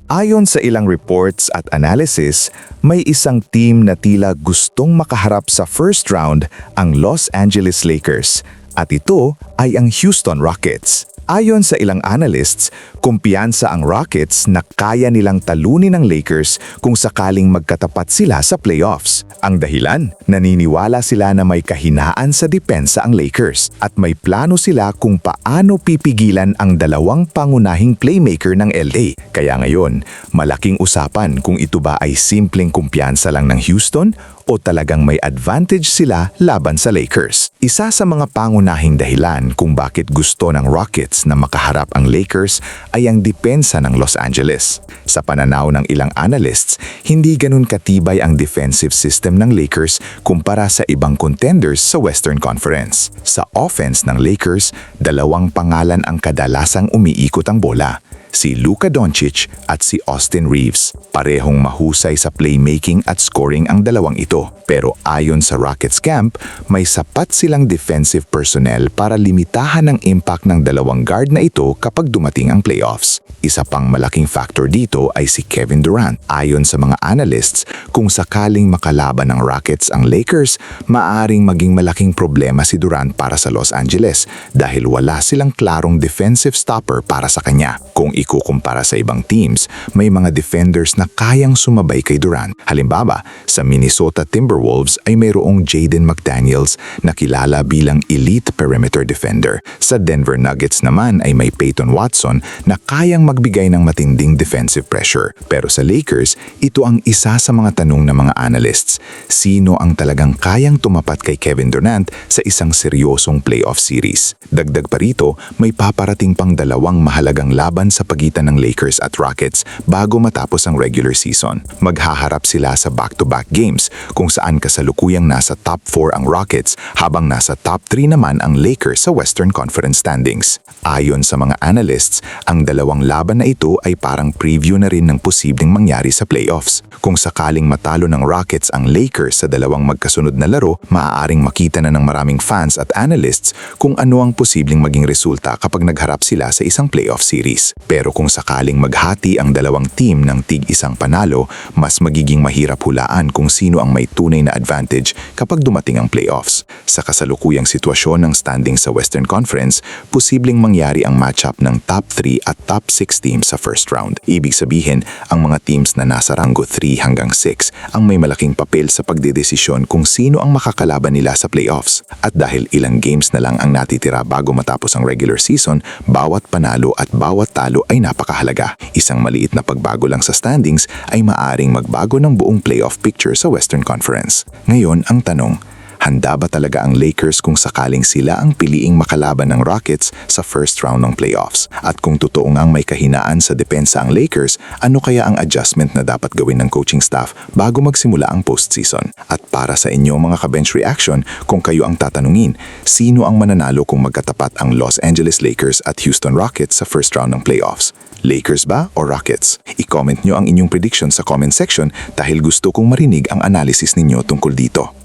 Ayon sa ilang reports at analysis, may isang team na tila gustong makaharap sa first round ang Los Angeles Lakers at ito ay ang Houston Rockets. Ayon sa ilang analysts, kumpiyansa ang Rockets na kaya nilang talunin ang Lakers kung sakaling magkatapat sila sa playoffs. Ang dahilan, naniniwala sila na may kahinaan sa depensa ang Lakers at may plano sila kung paano pipigilan ang dalawang pangunahing playmaker ng LA. Kaya ngayon, malaking usapan kung ito ba ay simpleng kumpiyansa lang ng Houston o talagang may advantage sila laban sa Lakers. Isa sa mga pangunahing dahilan kung bakit gusto ng Rockets na makaharap ang Lakers ay ang depensa ng Los Angeles. Sa pananaw ng ilang analysts, hindi ganun katibay ang defensive system ng Lakers kumpara sa ibang contenders sa Western Conference. Sa offense ng Lakers, dalawang pangalan ang kadalasang umiikot ang bola. Si Luka Doncic at si Austin Reeves. Parehong mahusay sa playmaking at scoring ang dalawang ito. Pero ayon sa Rockets camp, may sapat silang defensive personnel para limitahan ang impact ng dalawang guard na ito kapag dumating ang playoffs. Isa pang malaking factor dito ay si Kevin Durant. Ayon sa mga analysts, kung sakaling makalaban ng Rockets ang Lakers, maaaring maging malaking problema si Durant para sa Los Angeles dahil wala silang klarong defensive stopper para sa kanya. Kung ikukumpara sa ibang teams, may mga defenders na kayang sumabay kay Durant. Halimbawa, sa Minnesota Timberwolves ay mayroong Jaden McDaniels na kilala bilang elite perimeter defender. Sa Denver Nuggets naman ay may Peyton Watson na kayang magbigay ng matinding defensive pressure. Pero sa Lakers, ito ang isa sa mga tanong ng mga analysts. Sino ang talagang kayang tumapat kay Kevin Durant sa isang seryosong playoff series? Dagdag pa rito, may paparating pang dalawang mahalagang laban sa pagitan ng Lakers at Rockets bago matapos ang regular season. Maghaharap sila sa back-to-back games kung saan kasalukuyang nasa top 4 ang Rockets habang nasa top 3 naman ang Lakers sa Western Conference standings. Ayon sa mga analysts, ang dalawang laban na ito ay parang preview na rin ng posibleng mangyari sa playoffs. Kung sakaling matalo ng Rockets ang Lakers sa dalawang magkasunod na laro, maaaring makita na ng maraming fans at analysts kung ano ang posibleng maging resulta kapag nagharap sila sa isang playoff series. Pero kung sakaling maghati ang dalawang team ng tig-isang panalo, mas magiging mahirap hulaan kung sino ang may tunay na advantage kapag dumating ang playoffs. Sa kasalukuyang sitwasyon ng standing sa Western Conference, posibleng mangyari ang matchup ng top 3 at top 6 teams sa first round. Ibig sabihin, ang mga teams na nasa ranggo 3 hanggang 6 ang may malaking papel sa pagdedesisyon kung sino ang makakalaban nila sa playoffs. At dahil ilang games na lang ang natitira bago matapos ang regular season, bawat panalo at bawat talo ay napakahalaga. Isang maliit na pagbago lang sa standings ay maaring magbago ng buong playoff picture sa Western Conference. Ngayon, ang tanong, handa ba talaga ang Lakers kung sakaling sila ang piliing makalaban ng Rockets sa first round ng playoffs? At kung totoo ngang may kahinaan sa depensa ang Lakers, ano kaya ang adjustment na dapat gawin ng coaching staff bago magsimula ang postseason? At para sa inyo mga ka-bench reaction, kung kayo ang tatanungin, sino ang mananalo kung magkatapat ang Los Angeles Lakers at Houston Rockets sa first round ng playoffs? Lakers ba o Rockets? I-comment nyo ang inyong prediction sa comment section dahil gusto kong marinig ang analysis ninyo tungkol dito.